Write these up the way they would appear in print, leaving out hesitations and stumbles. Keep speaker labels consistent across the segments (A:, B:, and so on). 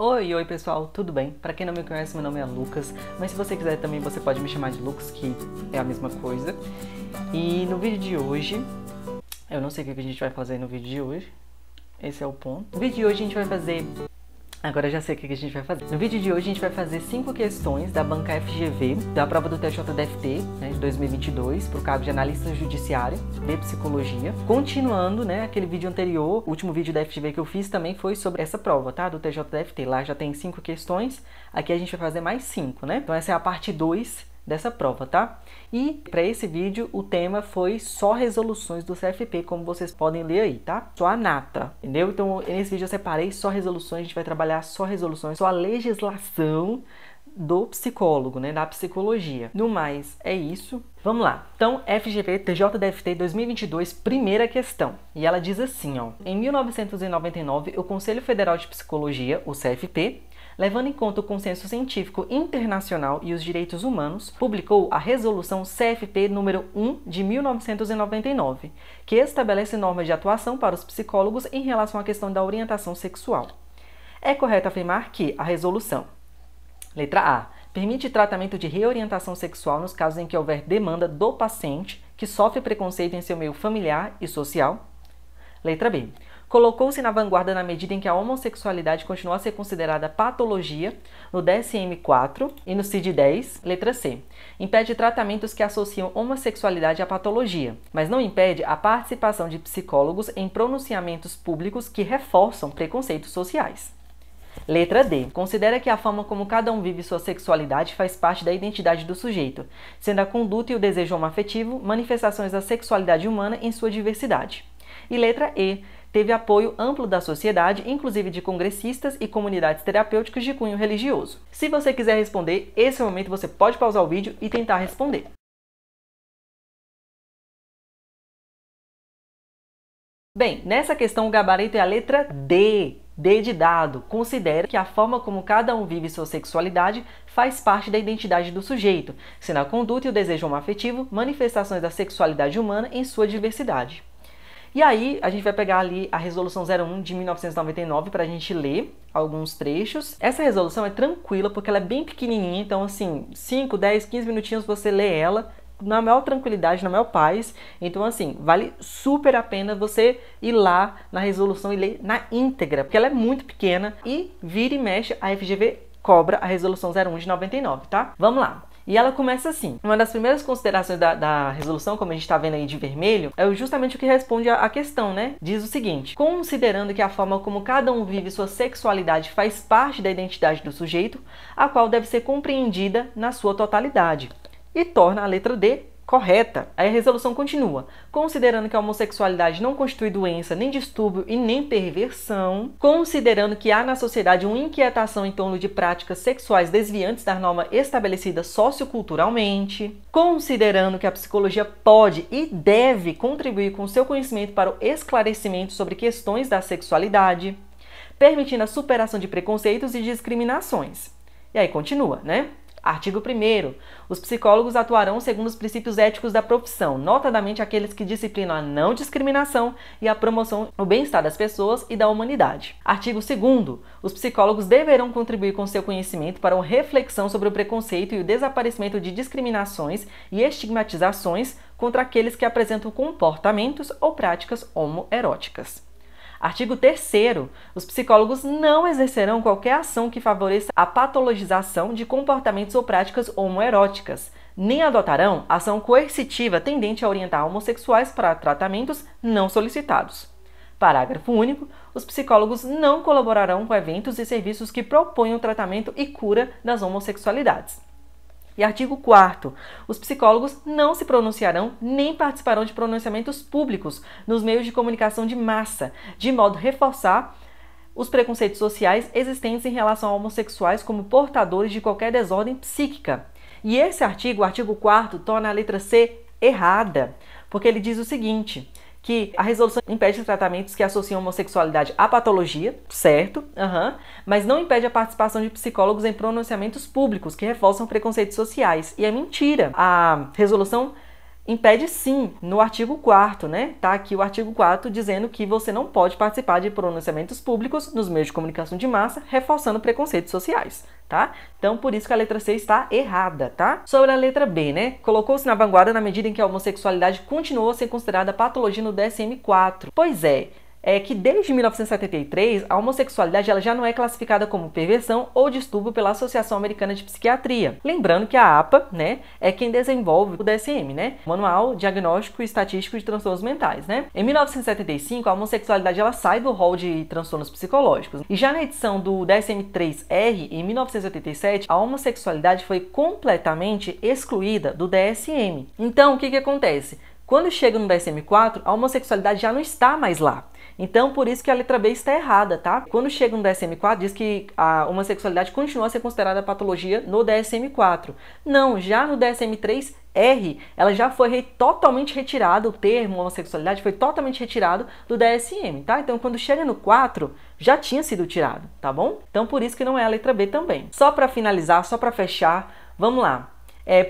A: Oi pessoal, tudo bem? Pra quem não me conhece, meu nome é Lucas, mas se você quiser também você pode me chamar de Lucas, que é a mesma coisa. E no vídeo de hoje, eu não sei o que a gente vai fazer no vídeo de hoje, esse é o ponto. No vídeo de hoje a gente vai fazer... Agora eu já sei o que a gente vai fazer. No vídeo de hoje a gente vai fazer 5 questões da banca FGV, da prova do TJDFT, de 2022, para o cargo de analista judiciário de psicologia. Continuando, aquele vídeo anterior, o último vídeo da FGV que eu fiz também foi sobre essa prova, tá? Do TJDFT. Lá já tem 5 questões, aqui a gente vai fazer mais 5, né? Então essa é a parte 2 dessa prova, tá? E para esse vídeo o tema foi só resoluções do CFP, como vocês podem ler aí, tá? Só a nata, entendeu? Então nesse vídeo eu separei só resoluções, a gente vai trabalhar só resoluções, só a legislação do psicólogo, da psicologia. No mais, é isso. Vamos lá. Então, FGV TJDFT 2022, primeira questão. E ela diz assim, ó. Em 1999, o Conselho Federal de Psicologia, o CFP, levando em conta o consenso científico internacional e os direitos humanos, publicou a Resolução CFP número 1 de 1999, que estabelece normas de atuação para os psicólogos em relação à questão da orientação sexual. É correto afirmar que a resolução, letra A, permite tratamento de reorientação sexual nos casos em que houver demanda do paciente que sofre preconceito em seu meio familiar e social. Letra B, colocou-se na vanguarda na medida em que a homossexualidade continua a ser considerada patologia no DSM-4 e no CID-10. Letra C, impede tratamentos que associam homossexualidade à patologia, mas não impede a participação de psicólogos em pronunciamentos públicos que reforçam preconceitos sociais. Letra D, considera que a forma como cada um vive sua sexualidade faz parte da identidade do sujeito, sendo a conduta e o desejo homoafetivo manifestações da sexualidade humana em sua diversidade. E letra E, teve apoio amplo da sociedade, inclusive de congressistas e comunidades terapêuticas de cunho religioso. Se você quiser responder, esse é o momento, você pode pausar o vídeo e tentar responder. Bem, nessa questão o gabarito é a letra D. D de dado. Considera que a forma como cada um vive sua sexualidade faz parte da identidade do sujeito, sendo a conduta e o desejo homoafetivo manifestações da sexualidade humana em sua diversidade. E aí, a gente vai pegar ali a Resolução 01 de 1999 para a gente ler alguns trechos. Essa resolução é tranquila porque ela é bem pequenininha, então assim, 5, 10, 15 minutinhos você lê ela na maior tranquilidade, na maior paz. Então assim, vale super a pena você ir lá na resolução e ler na íntegra, porque ela é muito pequena e vira e mexe a FGV cobra a Resolução 01 de 99, tá? Vamos lá. E ela começa assim. Uma das primeiras considerações da resolução, como a gente está vendo aí de vermelho, é justamente o que responde à questão, Diz o seguinte: considerando que a forma como cada um vive sua sexualidade faz parte da identidade do sujeito, a qual deve ser compreendida na sua totalidade. E torna a letra D correta. Aí a resolução continua. Considerando que a homossexualidade não constitui doença, nem distúrbio e nem perversão, considerando que há na sociedade uma inquietação em torno de práticas sexuais desviantes da norma estabelecida socioculturalmente, considerando que a psicologia pode e deve contribuir com seu conhecimento para o esclarecimento sobre questões da sexualidade, permitindo a superação de preconceitos e discriminações. E aí continua, Artigo 1º. Os psicólogos atuarão segundo os princípios éticos da profissão, notadamente aqueles que disciplinam a não discriminação e a promoção do bem-estar das pessoas e da humanidade. Artigo 2º. Os psicólogos deverão contribuir com seu conhecimento para uma reflexão sobre o preconceito e o desaparecimento de discriminações e estigmatizações contra aqueles que apresentam comportamentos ou práticas homoeróticas. Artigo 3º. Os psicólogos não exercerão qualquer ação que favoreça a patologização de comportamentos ou práticas homoeróticas, nem adotarão ação coercitiva tendente a orientar homossexuais para tratamentos não solicitados. Parágrafo único. Os psicólogos não colaborarão com eventos e serviços que proponham tratamento e cura das homossexualidades. E artigo 4º. Os psicólogos não se pronunciarão nem participarão de pronunciamentos públicos nos meios de comunicação de massa, de modo a reforçar os preconceitos sociais existentes em relação a homossexuais como portadores de qualquer desordem psíquica. E esse artigo, o artigo 4º, torna a letra C errada, porque ele diz o seguinte: que a resolução impede tratamentos que associam homossexualidade à patologia, certo? Mas não impede a participação de psicólogos em pronunciamentos públicos que reforçam preconceitos sociais. E é mentira. A resolução Impede sim, no artigo 4º, né? Tá aqui o artigo 4º dizendo que você não pode participar de pronunciamentos públicos nos meios de comunicação de massa, reforçando preconceitos sociais, tá? Então, por isso que a letra C está errada, tá? Sobre a letra B, né? Colocou-se na vanguarda na medida em que a homossexualidade continuou a ser considerada patologia no DSM-4. Pois é que desde 1973 a homossexualidade ela já não é classificada como perversão ou distúrbio pela Associação Americana de Psiquiatria. Lembrando que a APA, né, é quem desenvolve o DSM, né, Manual Diagnóstico e Estatístico de Transtornos Mentais, né. Em 1975 a homossexualidade ela sai do rol de transtornos psicológicos. E já na edição do DSM-3R em 1987 a homossexualidade foi completamente excluída do DSM. Então o que acontece? Quando chega no DSM-4 a homossexualidade já não está mais lá. Então, por isso que a letra B está errada, tá? Quando chega no DSM-4, diz que a homossexualidade continua a ser considerada patologia no DSM-4. Não, já no DSM-3R, ela já foi totalmente retirada, o termo homossexualidade foi totalmente retirado do DSM, tá? Então, quando chega no 4, já tinha sido tirado, tá bom? Então, por isso que não é a letra B também. Só para finalizar, só para fechar, vamos lá.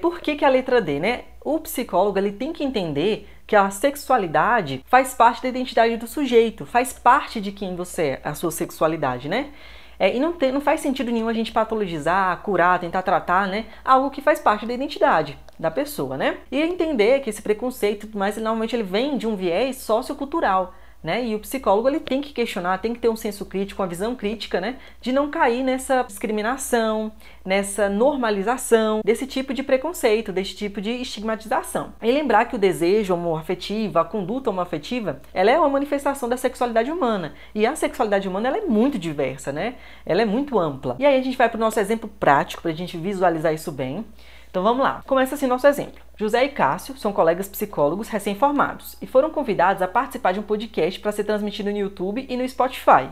A: Por que a letra D, né? O psicólogo ele tem que entender que a sexualidade faz parte da identidade do sujeito, faz parte de quem você é, a sua sexualidade, né? E não faz sentido nenhum a gente patologizar, curar, tentar tratar, né? Algo que faz parte da identidade da pessoa, né? E entender que esse preconceito e tudo mais, normalmente ele vem de um viés sociocultural, né? E o psicólogo ele tem que questionar, tem que ter um senso crítico, uma visão crítica, né? De não cair nessa discriminação, nessa normalização desse tipo de preconceito, desse tipo de estigmatização. E lembrar que o desejo homoafetivo, a conduta homoafetiva, ela é uma manifestação da sexualidade humana. E a sexualidade humana ela é muito diversa, né? Ela é muito ampla. E aí a gente vai para o nosso exemplo prático, para a gente visualizar isso bem. Então vamos lá. Começa assim nosso exemplo. José e Cássio são colegas psicólogos recém-formados e foram convidados a participar de um podcast para ser transmitido no YouTube e no Spotify.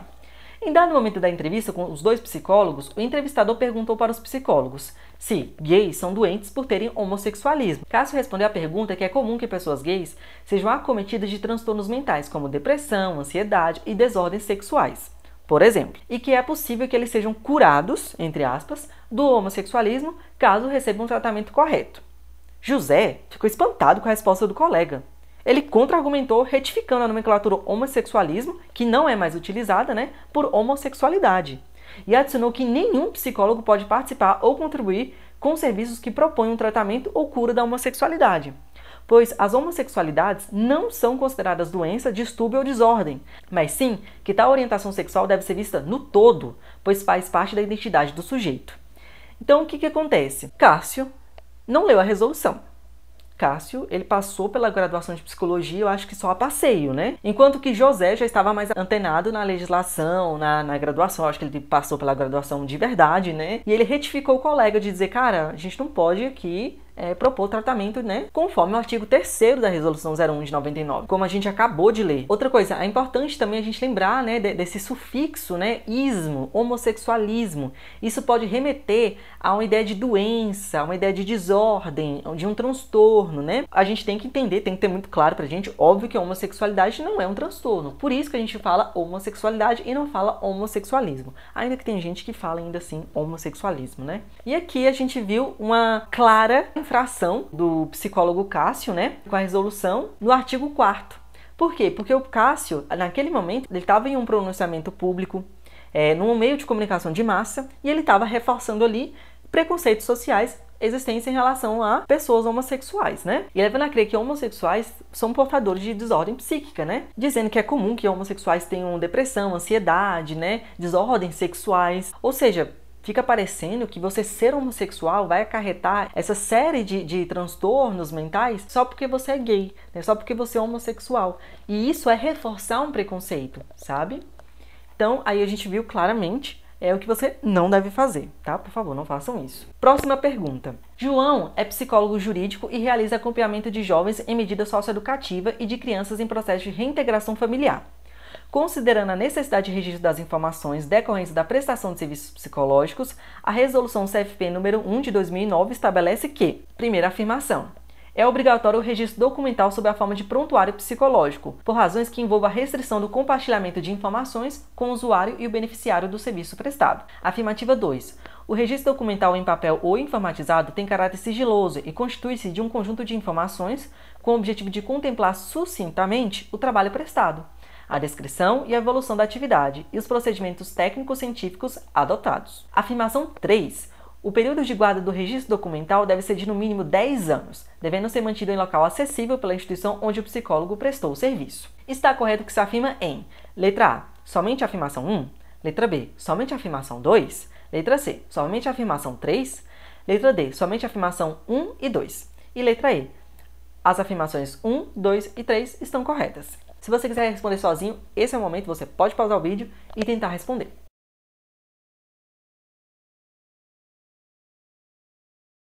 A: Em dado momento da entrevista com os dois psicólogos, o entrevistador perguntou para os psicólogos se gays são doentes por terem homossexualismo. Cássio respondeu à pergunta que é comum que pessoas gays sejam acometidas de transtornos mentais como depressão, ansiedade e desordens sexuais, por exemplo, e que é possível que eles sejam curados, entre aspas, do homossexualismo caso recebam um tratamento correto. José ficou espantado com a resposta do colega. Ele contra-argumentou, retificando a nomenclatura homossexualismo, que não é mais utilizada, né, por homossexualidade. E adicionou que nenhum psicólogo pode participar ou contribuir com serviços que propõem um tratamento ou cura da homossexualidade, pois as homossexualidades não são consideradas doença, distúrbio ou desordem, mas sim que tal orientação sexual deve ser vista no todo, pois faz parte da identidade do sujeito. Então, o que acontece? Cássio não leu a resolução. Cássio, ele passou pela graduação de psicologia, eu acho que só a passeio, né? Enquanto que José já estava mais antenado na legislação, na graduação, eu acho que ele passou pela graduação de verdade, né? E ele retificou o colega de dizer, cara, a gente não pode aqui propor tratamento, né, conforme o artigo 3º da Resolução 01 de 99, como a gente acabou de ler. Outra coisa, é importante também a gente lembrar, né, desse sufixo, né, ismo, homossexualismo. Isso pode remeter a uma ideia de doença, a uma ideia de desordem, de um transtorno, né? A gente tem que entender, tem que ter muito claro pra gente, óbvio que a homossexualidade não é um transtorno. Por isso que a gente fala homossexualidade e não fala homossexualismo. Ainda que tem gente que fala ainda assim homossexualismo, né? E aqui a gente viu uma clara infração do psicólogo Cássio, né, com a resolução no artigo 4º. Por quê? Porque o Cássio, naquele momento, ele estava em um pronunciamento público, num meio de comunicação de massa, e ele estava reforçando ali preconceitos sociais existentes em relação a pessoas homossexuais, né? E levando a crer que homossexuais são portadores de desordem psíquica, né? Dizendo que é comum que homossexuais tenham depressão, ansiedade, né? Desordens sexuais, ou seja, fica parecendo que você ser homossexual vai acarretar essa série de transtornos mentais só porque você é gay, né? Só porque você é homossexual. E isso é reforçar um preconceito, sabe? Então, aí a gente viu claramente o que você não deve fazer, tá? Por favor, não façam isso. Próxima pergunta. João é psicólogo jurídico e realiza acompanhamento de jovens em medida socioeducativa e de crianças em processo de reintegração familiar. Considerando a necessidade de registro das informações decorrentes da prestação de serviços psicológicos, a Resolução CFP número 1 de 2009 estabelece que, primeira afirmação, é obrigatório o registro documental sob a forma de prontuário psicológico, por razões que envolvam a restrição do compartilhamento de informações com o usuário e o beneficiário do serviço prestado. Afirmativa 2. O registro documental em papel ou informatizado tem caráter sigiloso e constitui-se de um conjunto de informações com o objetivo de contemplar sucintamente o trabalho prestado, a descrição e a evolução da atividade e os procedimentos técnicos científicos adotados. Afirmação 3. O período de guarda do registro documental deve ser de no mínimo 10 anos, devendo ser mantido em local acessível pela instituição onde o psicólogo prestou o serviço. Está correto que se afirma em letra A, somente a afirmação 1, letra B, somente a afirmação 2, letra C, somente a afirmação 3, letra D, somente a afirmação 1 e 2, e letra E, as afirmações 1, 2 e 3 estão corretas. Se você quiser responder sozinho, esse é o momento, você pode pausar o vídeo e tentar responder.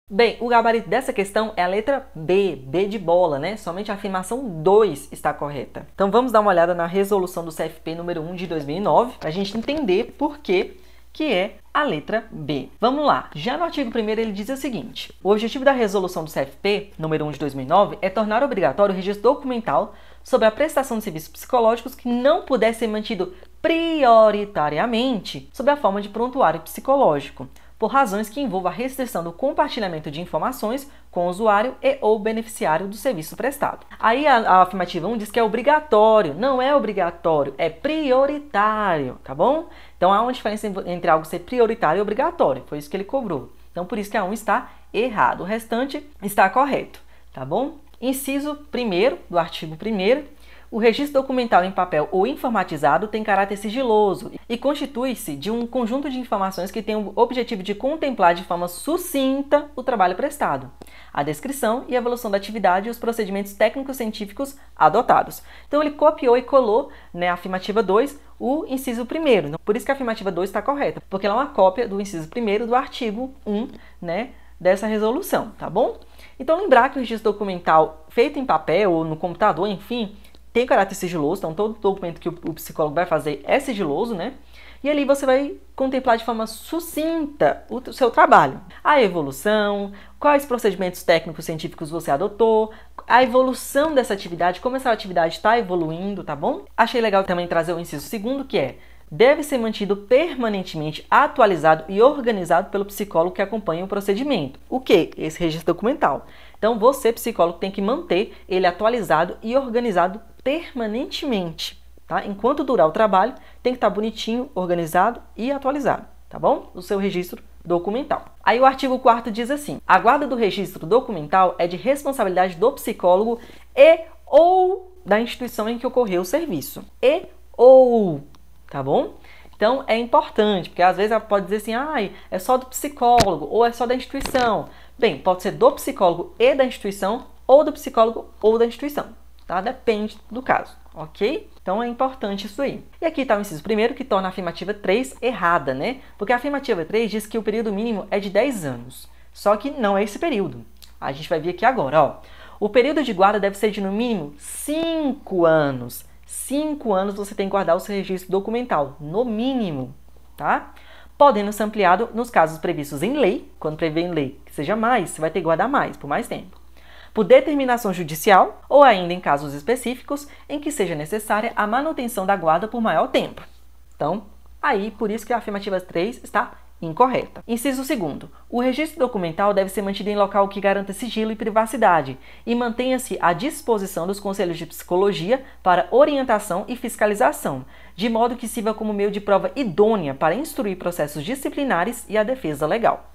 A: Bem, o gabarito dessa questão é a letra B, B de bola, né? Somente a afirmação 2 está correta. Então vamos dar uma olhada na resolução do CFP número 1 de 2009, para a gente entender por que é a letra B. Vamos lá. Já no artigo 1º ele diz o seguinte: o objetivo da resolução do CFP número 1 de 2009 é tornar obrigatório o registro documental sobre a prestação de serviços psicológicos que não puder ser mantido prioritariamente sob a forma de prontuário psicológico, por razões que envolvam a restrição do compartilhamento de informações com o usuário e ou beneficiário do serviço prestado. Aí a afirmativa 1 diz que é obrigatório. Não é obrigatório, é prioritário, tá bom? Então há uma diferença entre algo ser prioritário e obrigatório, foi isso que ele cobrou. Então por isso que a 1 está errado, o restante está correto, tá bom? Inciso 1º do artigo 1º. O registro documental em papel ou informatizado tem caráter sigiloso e constitui-se de um conjunto de informações que tem o objetivo de contemplar de forma sucinta o trabalho prestado, a descrição e a evolução da atividade e os procedimentos técnicos científicos adotados. Então ele copiou e colou, né, a afirmativa 2, o inciso 1º. Por isso que a afirmativa 2 está correta, porque ela é uma cópia do inciso 1º do artigo 1, né, dessa resolução, tá bom? Então lembrar que o registro documental feito em papel ou no computador, enfim, tem caráter sigiloso, então todo documento que o psicólogo vai fazer é sigiloso, né? E ali você vai contemplar de forma sucinta o seu trabalho. A evolução, quais procedimentos técnicos científicos você adotou, a evolução dessa atividade, como essa atividade está evoluindo, tá bom? Achei legal também trazer o inciso 2º, que é: deve ser mantido permanentemente atualizado e organizado pelo psicólogo que acompanha o procedimento. O que? Esse registro documental. Então você, psicólogo, tem que manter ele atualizado e organizado permanentemente, tá? Enquanto durar o trabalho, tem que estar bonitinho, organizado e atualizado, tá bom? O seu registro documental. Aí o artigo 4º diz assim: a guarda do registro documental é de responsabilidade do psicólogo e ou da instituição em que ocorreu o serviço. E ou, tá bom? Então é importante, porque às vezes ela pode dizer assim: ai, é só do psicólogo ou é só da instituição. Bem, pode ser do psicólogo e da instituição, ou do psicólogo ou da instituição, tá? Depende do caso, ok? Então é importante isso aí. E aqui está o inciso 1º, que torna a afirmativa 3 errada, né? Porque a afirmativa 3 diz que o período mínimo é de 10 anos. Só que não é esse período. A gente vai ver aqui agora, ó. O período de guarda deve ser de no mínimo 5 anos. 5 anos você tem que guardar o seu registro documental, no mínimo, tá? Podendo ser ampliado nos casos previstos em lei. Quando prevê em lei que seja mais, você vai ter que guardar mais, por mais tempo. Por determinação judicial ou ainda em casos específicos em que seja necessária a manutenção da guarda por maior tempo. Então, aí, por isso que a afirmativa 3 está incorreta. Inciso 2º. O registro documental deve ser mantido em local que garanta sigilo e privacidade e mantenha-se à disposição dos conselhos de psicologia para orientação e fiscalização, de modo que sirva como meio de prova idônea para instruir processos disciplinares e a defesa legal.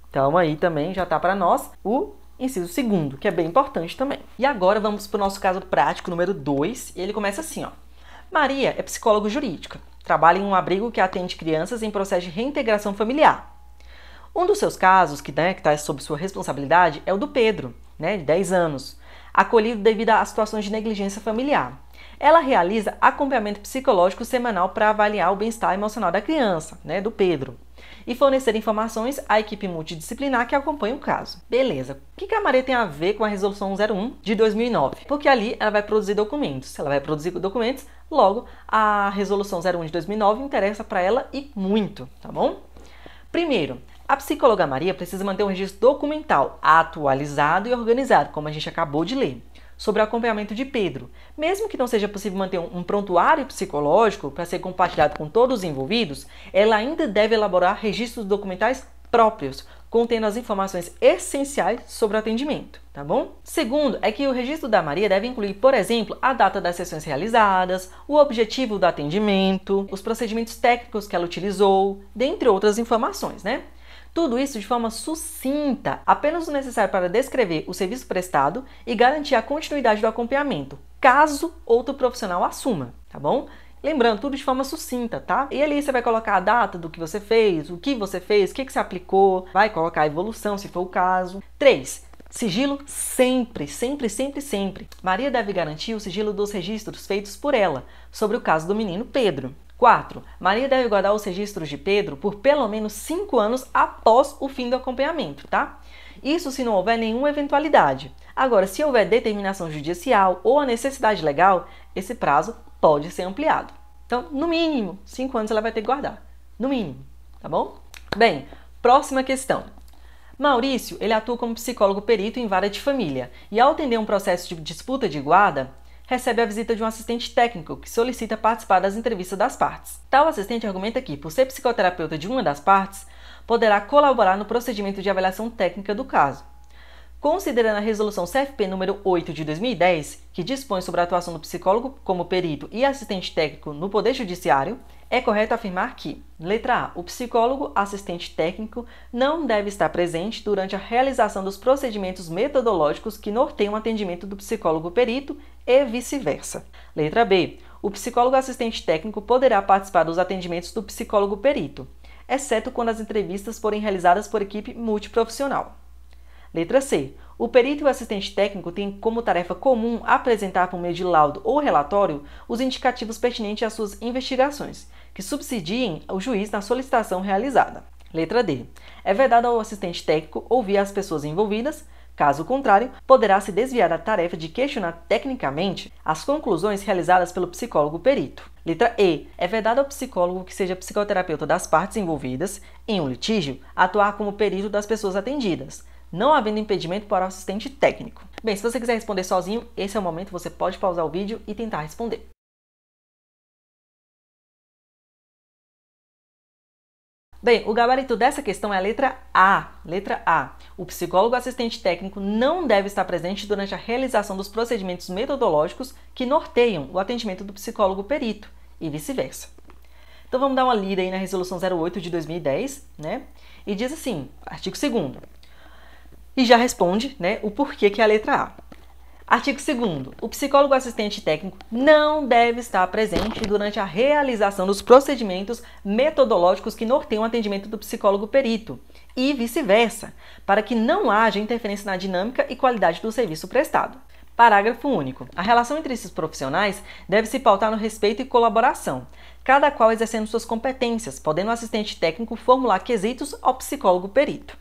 A: Então, aí também já está para nós o inciso 2º, que é bem importante também. E agora vamos para o nosso caso prático número 2, e ele começa assim, ó. Maria é psicóloga jurídica, trabalha em um abrigo que atende crianças em processo de reintegração familiar. Um dos seus casos, que está sob sua responsabilidade, é o do Pedro, de 10 anos, acolhido devido a situações de negligência familiar. Ela realiza acompanhamento psicológico semanal para avaliar o bem-estar emocional da criança, do Pedro, e fornecer informações à equipe multidisciplinar que acompanha o caso. Beleza. O que a Maria tem a ver com a Resolução 01 de 2009? Porque ali ela vai produzir documentos. Se ela vai produzir documentos, logo a Resolução 01 de 2009 interessa para ela e muito, tá bom? Primeiro, a psicóloga Maria precisa manter um registro documental atualizado e organizado, como a gente acabou de ler, sobre o acompanhamento de Pedro. Mesmo que não seja possível manter um prontuário psicológico para ser compartilhado com todos os envolvidos, ela ainda deve elaborar registros documentais próprios, contendo as informações essenciais sobre o atendimento, tá bom? Segundo, é que o registro da Maria deve incluir, por exemplo, a data das sessões realizadas, o objetivo do atendimento, os procedimentos técnicos que ela utilizou, dentre outras informações, né? Tudo isso de forma sucinta, apenas o necessário para descrever o serviço prestado e garantir a continuidade do acompanhamento, caso outro profissional assuma, tá bom? Lembrando, tudo de forma sucinta, tá? E ali você vai colocar a data do que você fez, o que você aplicou, vai colocar a evolução, se for o caso. 3. Sigilo sempre, sempre, sempre, sempre. Maria deve garantir o sigilo dos registros feitos por ela, sobre o caso do menino Pedro. 4. Maria deve guardar os registros de Pedro por pelo menos 5 anos após o fim do acompanhamento, tá? Isso se não houver nenhuma eventualidade. Agora, se houver determinação judicial ou a necessidade legal, esse prazo pode ser ampliado. Então, no mínimo, 5 anos ela vai ter que guardar. No mínimo, tá bom? Bem, próxima questão. Maurício, ele atua como psicólogo perito em vara de família e ao atender um processo de disputa de guarda, recebe a visita de um assistente técnico que solicita participar das entrevistas das partes. Tal assistente argumenta que, por ser psicoterapeuta de uma das partes, poderá colaborar no procedimento de avaliação técnica do caso. Considerando a resolução CFP número 8 de 2010, que dispõe sobre a atuação do psicólogo como perito e assistente técnico no Poder Judiciário, é correto afirmar que, letra A, o psicólogo assistente técnico não deve estar presente durante a realização dos procedimentos metodológicos que norteiam o atendimento do psicólogo perito e vice-versa. Letra B, o psicólogo assistente técnico poderá participar dos atendimentos do psicólogo perito, exceto quando as entrevistas forem realizadas por equipe multiprofissional. Letra C. O perito e o assistente técnico têm como tarefa comum apresentar por meio de laudo ou relatório os indicativos pertinentes às suas investigações, que subsidiem o juiz na solicitação realizada. Letra D. É vedado ao assistente técnico ouvir as pessoas envolvidas, caso contrário, poderá se desviar da tarefa de questionar tecnicamente as conclusões realizadas pelo psicólogo perito. Letra E. É vedado ao psicólogo que seja psicoterapeuta das partes envolvidas em um litígio atuar como perito das pessoas atendidas, não havendo impedimento para o assistente técnico. Bem, se você quiser responder sozinho, esse é o momento, você pode pausar o vídeo e tentar responder. Bem, o gabarito dessa questão é a letra A. Letra A. O psicólogo assistente técnico não deve estar presente durante a realização dos procedimentos metodológicos que norteiam o atendimento do psicólogo perito e vice-versa. Então vamos dar uma lida aí na resolução 08 de 2010, né? E diz assim, artigo 2º. E já responde, né, o porquê que é a letra A. Artigo 2º. O psicólogo assistente técnico não deve estar presente durante a realização dos procedimentos metodológicos que norteiam o atendimento do psicólogo perito e vice-versa, para que não haja interferência na dinâmica e qualidade do serviço prestado. Parágrafo único. A relação entre esses profissionais deve se pautar no respeito e colaboração, cada qual exercendo suas competências, podendo o assistente técnico formular quesitos ao psicólogo perito.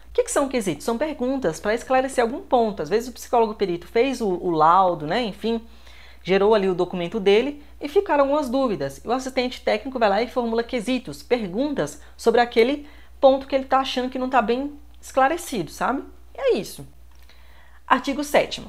A: O que são quesitos? São perguntas para esclarecer algum ponto. Às vezes o psicólogo perito fez o laudo, né? Enfim, gerou ali o documento dele e ficaram algumas dúvidas. E o assistente técnico vai lá e formula quesitos, perguntas sobre aquele ponto que ele está achando que não está bem esclarecido, sabe? E é isso. Artigo 7º.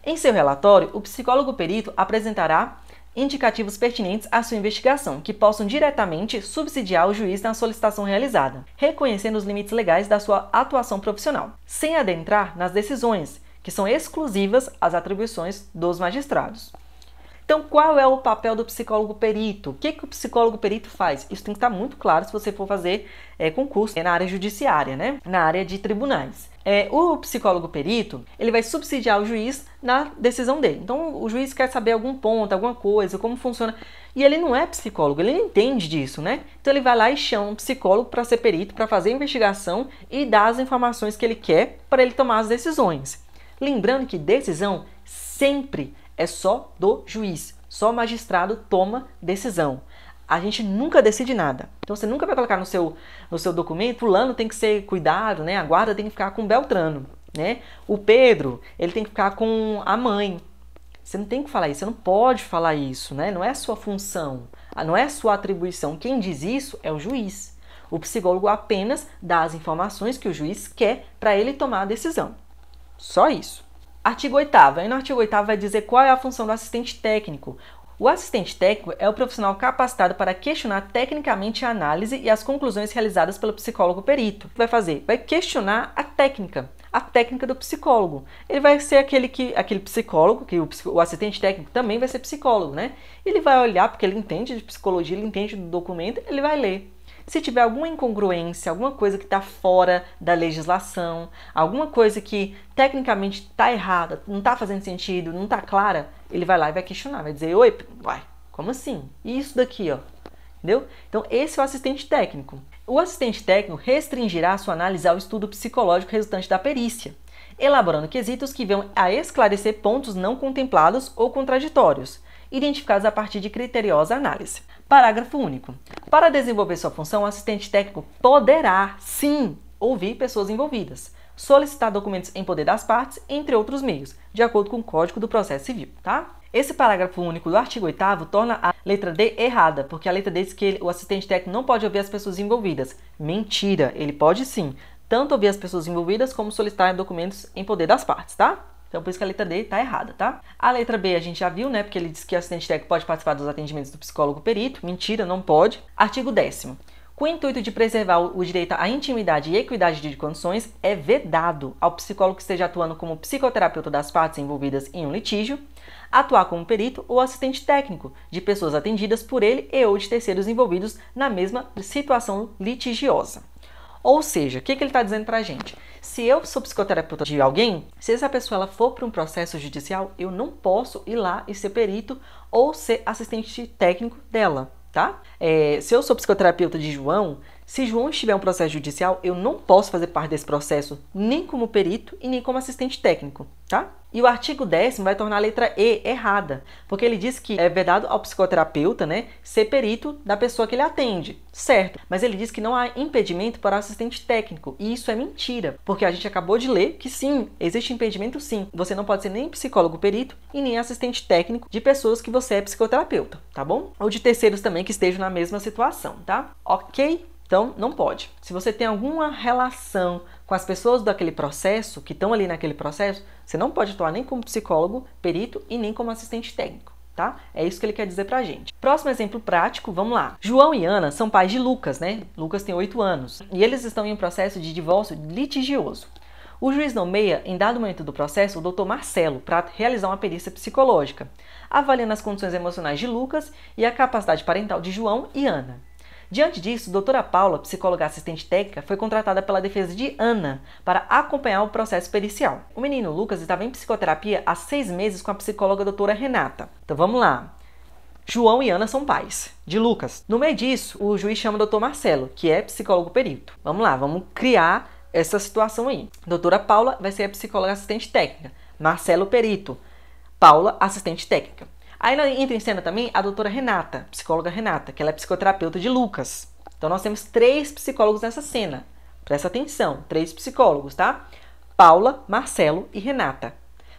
A: Em seu relatório, o psicólogo perito apresentará indicativos pertinentes à sua investigação, que possam diretamente subsidiar o juiz na solicitação realizada, reconhecendo os limites legais da sua atuação profissional, sem adentrar nas decisões, que são exclusivas às atribuições dos magistrados. Então, qual é o papel do psicólogo perito? O que o psicólogo perito faz? Isso tem que estar muito claro se você for fazer concurso na área judiciária, né? Na área de tribunais. O psicólogo perito, ele vai subsidiar o juiz na decisão dele. Então, o juiz quer saber algum ponto, alguma coisa, como funciona. E ele não é psicólogo, ele não entende disso, né? Então, ele vai lá e chama um psicólogo para ser perito, para fazer a investigação e dar as informações que ele quer para ele tomar as decisões. Lembrando que decisão sempre é só do juiz, só o magistrado toma decisão. A gente nunca decide nada. Então você nunca vai colocar no seu documento, fulano tem que ser cuidado, né? A guarda tem que ficar com Beltrano, né? O Pedro, ele tem que ficar com a mãe. Você não tem que falar isso, você não pode falar isso, né? Não é sua função, não é sua atribuição. Quem diz isso é o juiz. O psicólogo apenas dá as informações que o juiz quer para ele tomar a decisão. Só isso. Artigo 8º. Aí no artigo 8º vai dizer qual é a função do assistente técnico. O assistente técnico é o profissional capacitado para questionar tecnicamente a análise e as conclusões realizadas pelo psicólogo perito. O que vai fazer? Vai questionar a técnica do psicólogo. Ele vai ser aquele psicólogo, que o assistente técnico também vai ser psicólogo, né? Ele vai olhar, porque ele entende de psicologia, ele entende do documento, ele vai ler. Se tiver alguma incongruência, alguma coisa que está fora da legislação, alguma coisa que tecnicamente está errada, não está fazendo sentido, não está clara, ele vai lá e vai questionar, vai dizer, oi, uai, como assim? E isso daqui, ó? Entendeu? Então, esse é o assistente técnico. O assistente técnico restringirá sua análise ao estudo psicológico resultante da perícia, elaborando quesitos que venham a esclarecer pontos não contemplados ou contraditórios, identificados a partir de criteriosa análise. Parágrafo único. Para desenvolver sua função, o assistente técnico poderá, sim, ouvir pessoas envolvidas, solicitar documentos em poder das partes, entre outros meios, de acordo com o Código do Processo Civil, tá? Esse parágrafo único do artigo 8º torna a letra D errada, porque a letra D diz que o assistente técnico não pode ouvir as pessoas envolvidas. Mentira, ele pode sim, tanto ouvir as pessoas envolvidas como solicitar documentos em poder das partes, tá? Então, por isso que a letra D está errada, tá? A letra B a gente já viu, né? Porque ele diz que o assistente técnico pode participar dos atendimentos do psicólogo perito. Mentira, não pode. Artigo 10º. Com o intuito de preservar o direito à intimidade e equidade de condições, é vedado ao psicólogo que esteja atuando como psicoterapeuta das partes envolvidas em um litígio, atuar como perito ou assistente técnico de pessoas atendidas por ele e ou de terceiros envolvidos na mesma situação litigiosa. Ou seja, o que ele está dizendo para a gente? Se eu sou psicoterapeuta de alguém, se essa pessoa ela for para um processo judicial, eu não posso ir lá e ser perito ou ser assistente técnico dela, tá? Se eu sou psicoterapeuta de João, se João estiver em um processo judicial, eu não posso fazer parte desse processo nem como perito e nem como assistente técnico, tá? E o artigo 10º vai tornar a letra E errada, porque ele diz que é vedado ao psicoterapeuta, né, ser perito da pessoa que ele atende, certo? Mas ele diz que não há impedimento para o assistente técnico, e isso é mentira, porque a gente acabou de ler que sim, existe impedimento sim. Você não pode ser nem psicólogo perito e nem assistente técnico de pessoas que você é psicoterapeuta, tá bom? Ou de terceiros também que estejam na mesma situação, tá? Ok? Então, não pode. Se você tem alguma relação com as pessoas daquele processo, que estão ali naquele processo, você não pode atuar nem como psicólogo, perito e nem como assistente técnico, tá? É isso que ele quer dizer pra gente. Próximo exemplo prático, vamos lá. João e Ana são pais de Lucas, né? Lucas tem 8 anos e eles estão em um processo de divórcio litigioso. O juiz nomeia, em dado momento do processo, o Dr. Marcelo para realizar uma perícia psicológica, avaliando as condições emocionais de Lucas e a capacidade parental de João e Ana. Diante disso, a doutora Paula, psicóloga assistente técnica, foi contratada pela defesa de Ana para acompanhar o processo pericial. O menino Lucas estava em psicoterapia há 6 meses com a psicóloga doutora Renata. Então vamos lá. João e Ana são pais de Lucas. No meio disso, o juiz chama o doutor Marcelo, que é psicólogo perito. Vamos lá, vamos criar essa situação aí. Doutora Paula vai ser a psicóloga assistente técnica. Marcelo perito. Paula, assistente técnica. Aí entra em cena também a doutora Renata, psicóloga Renata, que ela é psicoterapeuta de Lucas. Então nós temos 3 psicólogos nessa cena. Presta atenção, 3 psicólogos, tá? Paula, Marcelo e Renata.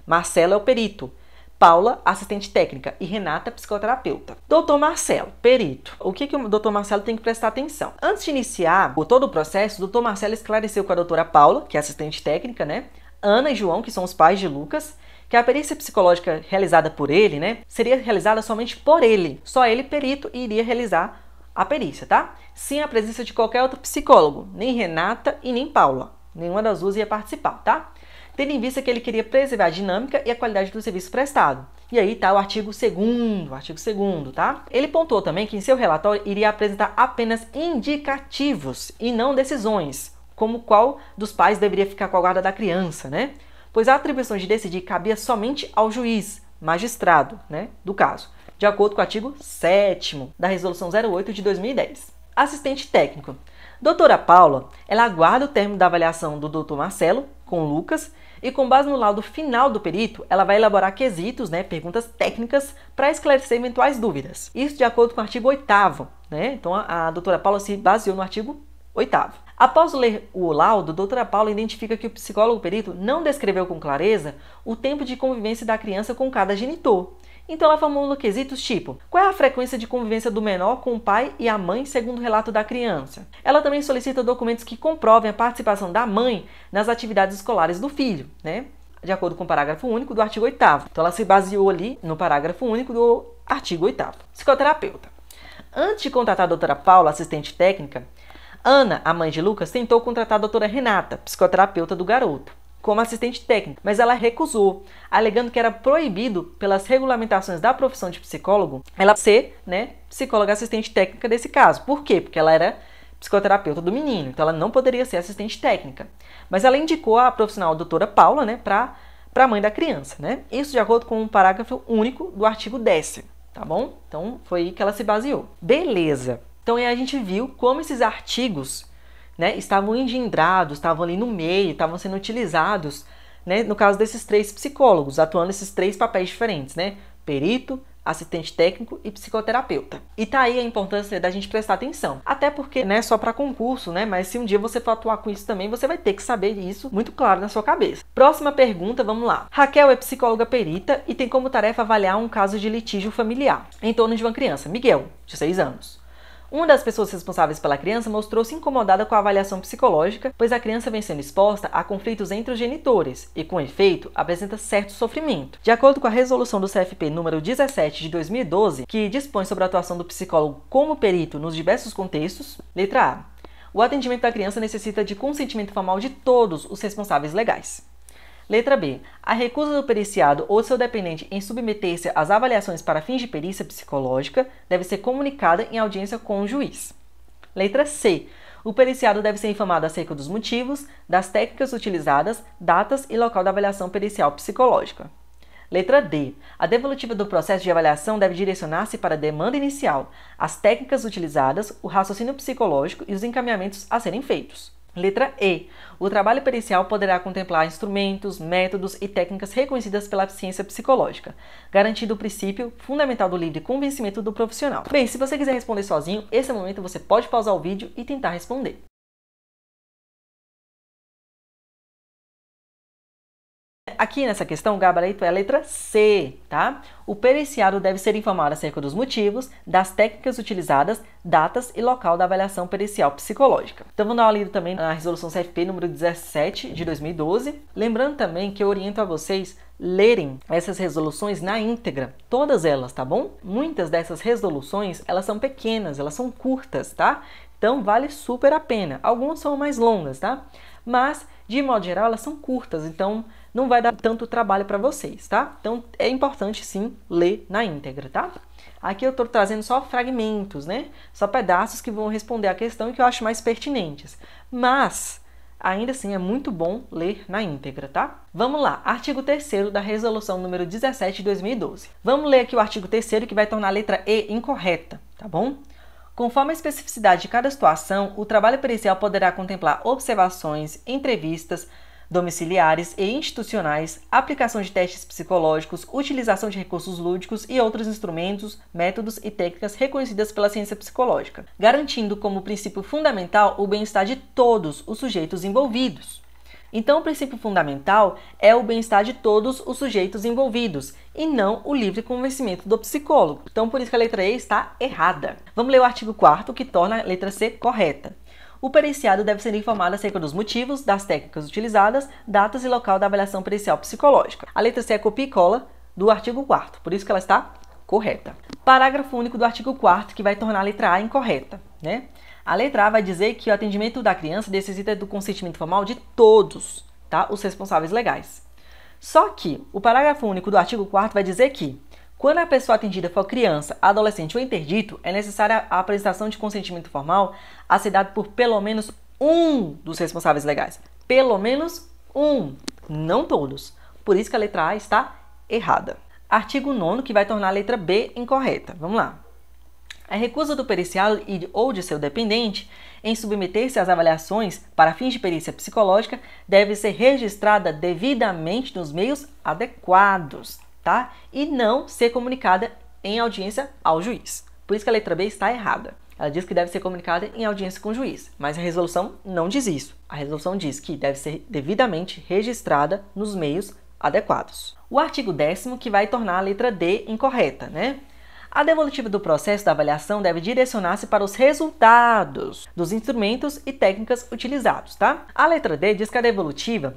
A: Marcelo é o perito, Paula, assistente técnica e Renata, psicoterapeuta. Doutor Marcelo, perito. O que o doutor Marcelo tem que prestar atenção? Antes de iniciar todo o processo, o doutor Marcelo esclareceu com a doutora Paula, que é assistente técnica, né? Ana e João, que são os pais de Lucas, que a perícia psicológica realizada por ele, né, seria realizada somente por ele. Só ele, perito, iria realizar a perícia, tá? Sem a presença de qualquer outro psicólogo, nem Renata e nem Paula. Nenhuma das duas ia participar, tá? Tendo em vista que ele queria preservar a dinâmica e a qualidade do serviço prestado. E aí tá o artigo 2º, tá? Ele pontuou também que em seu relatório iria apresentar apenas indicativos e não decisões, como qual dos pais deveria ficar com a guarda da criança, né? Pois a atribuição de decidir cabia somente ao juiz, magistrado, né, do caso, de acordo com o artigo 7º da Resolução 08 de 2010. Assistente técnico. Doutora Paula, ela aguarda o término da avaliação do doutor Marcelo com o Lucas e, com base no laudo final do perito, ela vai elaborar quesitos, né, perguntas técnicas para esclarecer eventuais dúvidas. Isso de acordo com o artigo 8º, né? Então a doutora Paula se baseou no artigo 8º. Após ler o laudo, a doutora Paula identifica que o psicólogo perito não descreveu com clareza o tempo de convivência da criança com cada genitor. Então ela formula quesitos tipo: qual é a frequência de convivência do menor com o pai e a mãe segundo o relato da criança? Ela também solicita documentos que comprovem a participação da mãe nas atividades escolares do filho, né? De acordo com o parágrafo único do artigo 8º. Então ela se baseou ali no parágrafo único do Artigo 8º. Psicoterapeuta. Antes de contratar a doutora Paula, assistente técnica, Ana, a mãe de Lucas, tentou contratar a doutora Renata, psicoterapeuta do garoto, como assistente técnica, mas ela recusou, alegando que era proibido pelas regulamentações da profissão de psicólogo ela ser, psicóloga assistente técnica desse caso. Por quê? Porque ela era psicoterapeuta do menino, então ela não poderia ser assistente técnica. Mas ela indicou a profissional a doutora Paula, para a mãe da criança, Isso de acordo com um parágrafo único do artigo 10º, tá bom? Então foi aí que ela se baseou. Beleza. Então aí a gente viu como esses artigos, estavam engendrados, estavam ali no meio, estavam sendo utilizados, no caso desses 3 psicólogos, atuando esses 3 papéis diferentes, perito, assistente técnico e psicoterapeuta. E tá aí a importância da gente prestar atenção. Até porque não é só para concurso, mas se um dia você for atuar com isso também, você vai ter que saber isso muito claro na sua cabeça. Próxima pergunta, vamos lá. Raquel é psicóloga perita e tem como tarefa avaliar um caso de litígio familiar em torno de uma criança, Miguel, de 6 anos. Uma das pessoas responsáveis pela criança mostrou-se incomodada com a avaliação psicológica, pois a criança vem sendo exposta a conflitos entre os genitores e, com efeito, apresenta certo sofrimento. De acordo com a resolução do CFP número 17 de 2012, que dispõe sobre a atuação do psicólogo como perito nos diversos contextos, letra A. O atendimento da criança necessita de consentimento formal de todos os responsáveis legais. Letra B. A recusa do periciado ou seu dependente em submeter-se às avaliações para fins de perícia psicológica deve ser comunicada em audiência com o juiz. Letra C. O periciado deve ser informado acerca dos motivos, das técnicas utilizadas, datas e local da avaliação pericial psicológica. Letra D. A devolutiva do processo de avaliação deve direcionar-se para a demanda inicial, as técnicas utilizadas, o raciocínio psicológico e os encaminhamentos a serem feitos. Letra E. O trabalho pericial poderá contemplar instrumentos, métodos e técnicas reconhecidas pela ciência psicológica, garantindo o princípio fundamental do livre convencimento do profissional. Bem, se você quiser responder sozinho, esse é o momento você pode pausar o vídeo e tentar responder. Aqui nessa questão, o gabarito é a letra C, tá? O periciado deve ser informado acerca dos motivos, das técnicas utilizadas, datas e local da avaliação pericial psicológica. Então, vamos dar uma lida também na resolução CFP número 17 de 2012. Lembrando também que eu oriento a vocês lerem essas resoluções na íntegra, todas elas, tá bom? Muitas dessas resoluções, elas são pequenas, elas são curtas, tá? Então, vale super a pena. Algumas são mais longas, tá? Mas, de modo geral, elas são curtas, então não vai dar tanto trabalho para vocês, tá? Então, é importante, sim, ler na íntegra, tá? Aqui eu estou trazendo só fragmentos, Só pedaços que vão responder a questão e que eu acho mais pertinentes. Mas, ainda assim, é muito bom ler na íntegra, tá? Vamos lá, artigo 3º da resolução número 17 de 2012. Vamos ler aqui o artigo 3º que vai tornar a letra E incorreta, tá bom? Conforme a especificidade de cada situação, o trabalho pericial poderá contemplar observações, entrevistas domiciliares e institucionais, aplicação de testes psicológicos, utilização de recursos lúdicos e outros instrumentos, métodos e técnicas reconhecidas pela ciência psicológica, garantindo como princípio fundamental o bem-estar de todos os sujeitos envolvidos. Então, o princípio fundamental é o bem-estar de todos os sujeitos envolvidos e não o livre convencimento do psicólogo. Então, por isso que a letra E está errada. Vamos ler o artigo 4º, que torna a letra C correta. O periciado deve ser informado acerca dos motivos, das técnicas utilizadas, datas e local da avaliação pericial psicológica. A letra C é copia e cola do artigo 4º, por isso que ela está correta. Parágrafo único do artigo 4º, que vai tornar a letra A incorreta, A letra A vai dizer que o atendimento da criança necessita do consentimento formal de todos, tá? Os responsáveis legais. Só que o parágrafo único do artigo 4º vai dizer que, quando a pessoa atendida for criança, adolescente ou interdito, é necessária a apresentação de consentimento formal a ser dado por pelo menos um dos responsáveis legais. Pelo menos um, não todos. Por isso que a letra A está errada. Artigo 9º, que vai tornar a letra B incorreta. Vamos lá. A recusa do periciado ou de seu dependente em submeter-se às avaliações para fins de perícia psicológica deve ser registrada devidamente nos meios adequados, tá? E não ser comunicada em audiência ao juiz. Por isso que a letra B está errada. Ela diz que deve ser comunicada em audiência com o juiz, mas a resolução não diz isso. A resolução diz que deve ser devidamente registrada nos meios adequados. O artigo 10º, que vai tornar a letra D incorreta, A devolutiva do processo da avaliação deve direcionar-se para os resultados dos instrumentos e técnicas utilizados, tá? A letra D diz que a devolutiva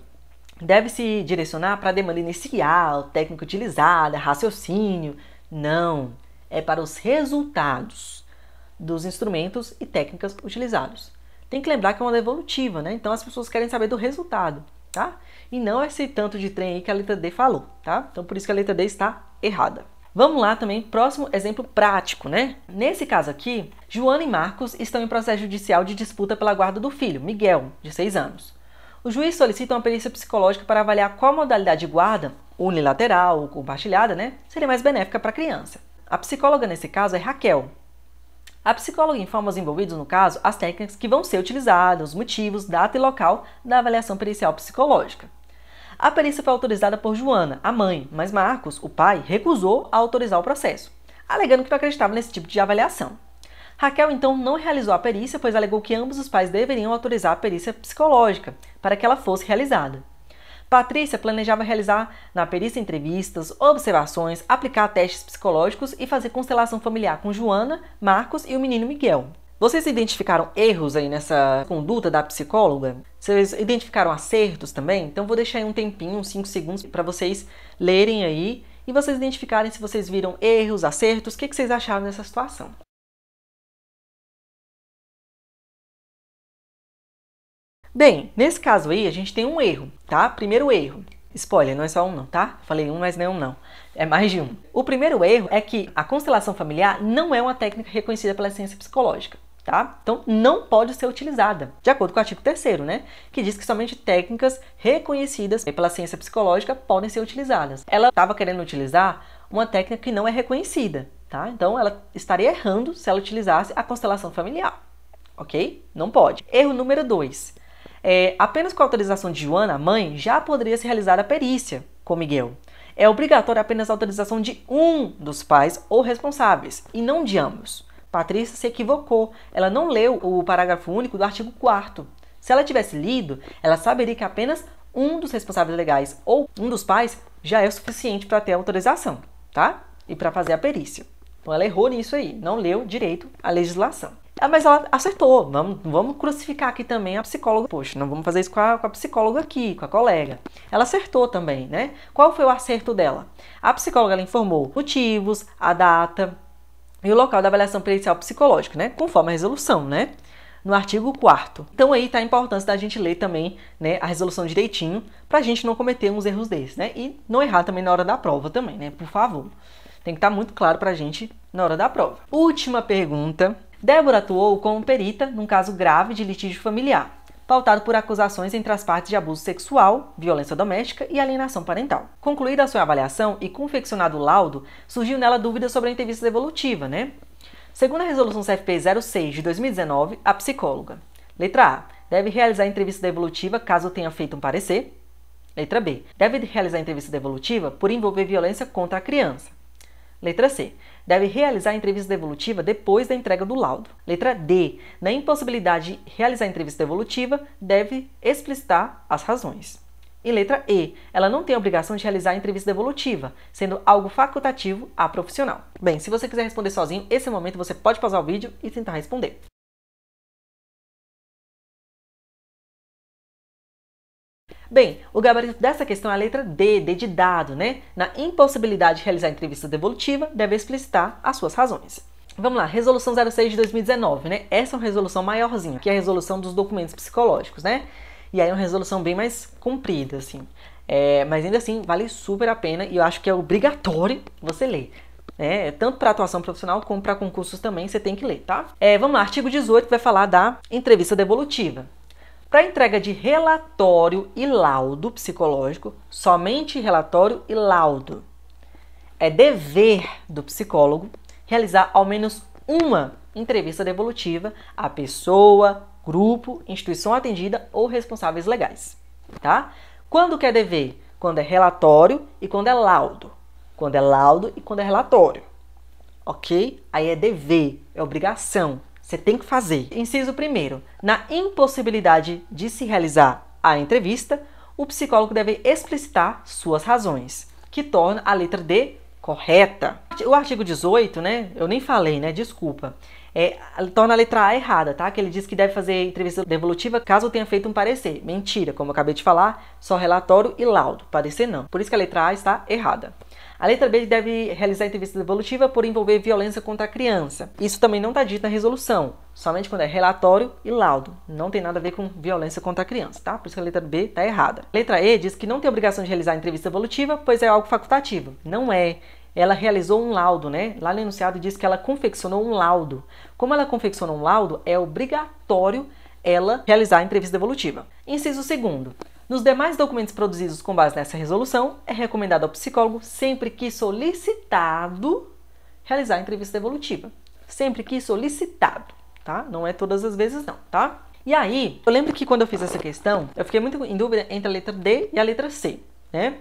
A: deve se direcionar para a demanda inicial, técnica utilizada, raciocínio. Não, é para os resultados dos instrumentos e técnicas utilizados. Tem que lembrar que é uma devolutiva, né? Então as pessoas querem saber do resultado, tá? E não esse tanto de trem aí que a letra D falou, tá? Então por isso que a letra D está errada. Vamos lá também, próximo exemplo prático, né? Nesse caso aqui, Joana e Marcos estão em processo judicial de disputa pela guarda do filho, Miguel, de 6 anos. O juiz solicita uma perícia psicológica para avaliar qual modalidade de guarda, unilateral ou compartilhada, né, seria mais benéfica para a criança. A psicóloga nesse caso é Raquel. A psicóloga informa os envolvidos no caso as técnicas que vão ser utilizadas, os motivos, data e local da avaliação pericial psicológica. A perícia foi autorizada por Joana, a mãe, mas Marcos, o pai, recusou a autorizar o processo, alegando que não acreditava nesse tipo de avaliação. Raquel, então, não realizou a perícia, pois alegou que ambos os pais deveriam autorizar a perícia psicológica para que ela fosse realizada. Patrícia planejava realizar na perícia entrevistas, observações, aplicar testes psicológicos e fazer constelação familiar com Joana, Marcos e o menino Miguel. Vocês identificaram erros aí nessa conduta da psicóloga? Vocês identificaram acertos também? Então vou deixar aí um tempinho, uns 5 segundos, para vocês lerem aí e vocês identificarem se vocês viram erros, acertos, o que vocês acharam dessa situação. Bem, nesse caso aí a gente tem um erro, tá? Primeiro erro. Spoiler, não é só um não, tá? Falei um, mas não é um não. É mais de um. O primeiro erro é que a constelação familiar não é uma técnica reconhecida pela ciência psicológica, tá? Então não pode ser utilizada, de acordo com o artigo 3º, né? Que diz que somente técnicas reconhecidas pela ciência psicológica podem ser utilizadas. Ela estava querendo utilizar uma técnica que não é reconhecida, tá? Então ela estaria errando se ela utilizasse a constelação familiar, ok? Não pode. Erro número 2. Apenas com a autorização de Joana, a mãe, já poderia ser realizada a perícia com Miguel. É obrigatória apenas a autorização de um dos pais ou responsáveis, e não de ambos. Patrícia se equivocou, ela não leu o parágrafo único do artigo 4º. Se ela tivesse lido, ela saberia que apenas um dos responsáveis legais ou um dos pais já é o suficiente para ter a autorização, tá? E para fazer a perícia. Então ela errou nisso aí, não leu direito a legislação. Mas ela acertou, vamos crucificar aqui também a psicóloga. Poxa, não vamos fazer isso com a psicóloga aqui, com a colega. Ela acertou também, né? Qual foi o acerto dela? A psicóloga ela informou motivos, a data e o local da avaliação pericial psicológica, né? Conforme a resolução, né? No artigo 4º. Então aí está a importância da gente ler também, né, a resolução direitinho, para a gente não cometer uns erros desses, né? E não errar também na hora da prova também, né? Por favor. Tem que estar muito claro para a gente na hora da prova. Última pergunta. Débora atuou como perita num caso grave de litígio familiar, pautado por acusações entre as partes de abuso sexual, violência doméstica e alienação parental. Concluída a sua avaliação e confeccionado o laudo, surgiu nela dúvida sobre a entrevista devolutiva, né? Segundo a resolução CFP 06 de 2019, a psicóloga: letra A, deve realizar a entrevista devolutiva caso tenha feito um parecer. Letra B, deve realizar a entrevista devolutiva por envolver violência contra a criança. Letra C, deve realizar a entrevista devolutiva depois da entrega do laudo. Letra D, na impossibilidade de realizar a entrevista devolutiva, deve explicitar as razões. E letra E, ela não tem a obrigação de realizar a entrevista devolutiva, sendo algo facultativo à profissional. Bem, se você quiser responder sozinho, esse é o momento você pode pausar o vídeo e tentar responder. Bem, o gabarito dessa questão é a letra D, D de dado, né? Na impossibilidade de realizar a entrevista devolutiva, deve explicitar as suas razões. Vamos lá, resolução 06 de 2019, né? Essa é uma resolução maiorzinha, que é a resolução dos documentos psicológicos, né? E aí é uma resolução bem mais comprida, assim. Mas ainda assim, vale super a pena e eu acho que é obrigatório você ler. Tanto para atuação profissional como para concursos também você tem que ler, tá? Vamos lá, artigo 18 que vai falar da entrevista devolutiva. Para entrega de relatório e laudo psicológico, somente relatório e laudo, é dever do psicólogo realizar ao menos uma entrevista devolutiva à pessoa, grupo, instituição atendida ou responsáveis legais, tá? Quando que é dever? Quando é relatório e quando é laudo. Quando é laudo e quando é relatório, ok? Aí é dever, é obrigação. Você tem que fazer. Inciso 1º. Na impossibilidade de se realizar a entrevista, o psicólogo deve explicitar suas razões, que torna a letra D correta. O artigo 18, né? Eu nem falei, né? Desculpa. Torna a letra A errada, tá? Que ele diz que deve fazer entrevista devolutiva caso tenha feito um parecer. Mentira, como eu acabei de falar, só relatório e laudo. Parecer não. Por isso que a letra A está errada. A letra B deve realizar entrevista devolutiva por envolver violência contra a criança. Isso também não está dito na resolução, somente quando é relatório e laudo. Não tem nada a ver com violência contra a criança, tá? Por isso que a letra B está errada. A letra E diz que não tem obrigação de realizar entrevista devolutiva, pois é algo facultativo. Não é. Ela realizou um laudo, né? Lá no enunciado diz que ela confeccionou um laudo. Como ela confeccionou um laudo, é obrigatório ela realizar a entrevista devolutiva. Inciso 2º. Nos demais documentos produzidos com base nessa resolução, é recomendado ao psicólogo, sempre que solicitado, realizar a entrevista devolutiva. Sempre que solicitado, tá? Não é todas as vezes não, tá? E aí, eu lembro que quando eu fiz essa questão, eu fiquei muito em dúvida entre a letra D e a letra C, né?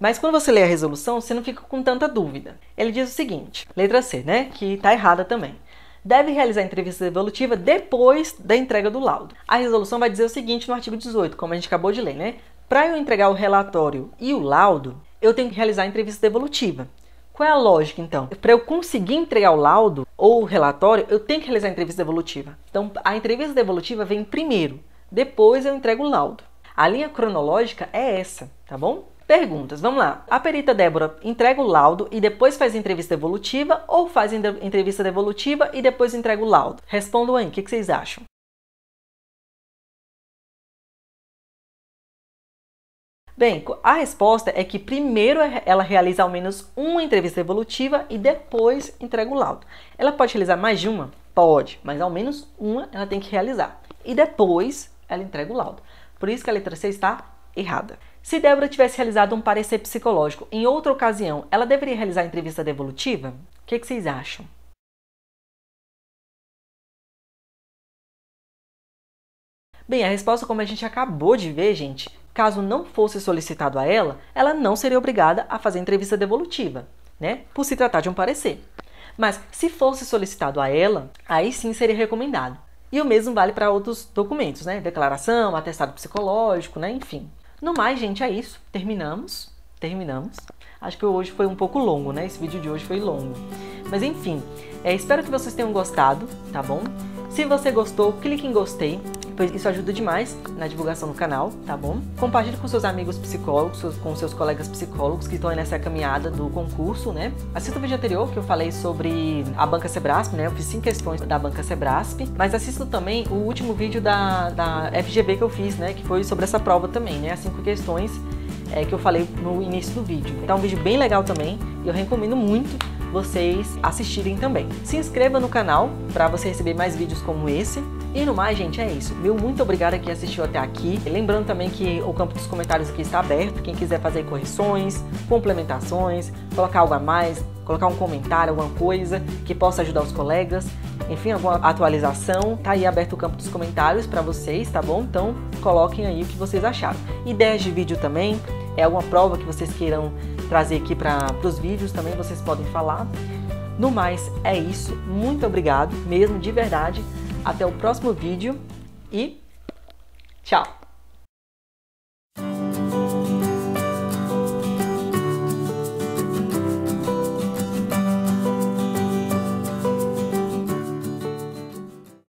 A: Mas quando você lê a resolução, você não fica com tanta dúvida. Ele diz o seguinte, letra C, né? Que tá errada também. Deve realizar a entrevista devolutiva depois da entrega do laudo. A resolução vai dizer o seguinte no artigo 18, como a gente acabou de ler, né? Para eu entregar o relatório e o laudo, eu tenho que realizar a entrevista devolutiva. Qual é a lógica, então? Para eu conseguir entregar o laudo ou o relatório, eu tenho que realizar a entrevista devolutiva. Então, a entrevista devolutiva vem primeiro, depois eu entrego o laudo. A linha cronológica é essa, tá bom? Perguntas, vamos lá. A perita Débora entrega o laudo e depois faz a entrevista devolutiva ou faz a entrevista devolutiva e depois entrega o laudo? Respondam aí, o que vocês acham? Bem, a resposta é que primeiro ela realiza ao menos uma entrevista devolutiva e depois entrega o laudo. Ela pode realizar mais de uma? Pode, mas ao menos uma ela tem que realizar. E depois ela entrega o laudo. Por isso que a letra C está errada. Se Débora tivesse realizado um parecer psicológico em outra ocasião, ela deveria realizar a entrevista devolutiva? O que vocês acham? Bem, a resposta, como a gente acabou de ver, gente, caso não fosse solicitado a ela, ela não seria obrigada a fazer a entrevista devolutiva, né? Por se tratar de um parecer. Mas se fosse solicitado a ela, aí sim seria recomendado. E o mesmo vale para outros documentos, né? Declaração, atestado psicológico, né? Enfim. No mais, gente, é isso. Terminamos. Acho que hoje foi um pouco longo, né? Esse vídeo de hoje foi longo. Mas enfim, espero que vocês tenham gostado, tá bom? Se você gostou, clique em gostei, pois isso ajuda demais na divulgação do canal, tá bom? Compartilhe com seus amigos psicólogos, com seus colegas psicólogos que estão aí nessa caminhada do concurso, né? Assista o vídeo anterior que eu falei sobre a Banca Sebrasp, né? Eu fiz 5 questões da Banca Sebrasp, mas assista também o último vídeo da FGV que eu fiz, né? Que foi sobre essa prova também, né? As 5 questões que eu falei no início do vídeo. Então é um vídeo bem legal também e eu recomendo muito vocês assistirem também. Se inscreva no canal para você receber mais vídeos como esse. E no mais, gente, é isso. Meu muito obrigado a quem assistiu até aqui. Lembrando também que o campo dos comentários aqui está aberto. Quem quiser fazer correções, complementações, colocar algo a mais, colocar um comentário, alguma coisa que possa ajudar os colegas, enfim, alguma atualização, tá aí aberto o campo dos comentários para vocês, tá bom? Então, coloquem aí o que vocês acharam. Ideias de vídeo também, alguma prova que vocês queiram trazer aqui para os vídeos também, vocês podem falar. No mais, é isso. Muito obrigado, mesmo de verdade. Até o próximo vídeo e tchau!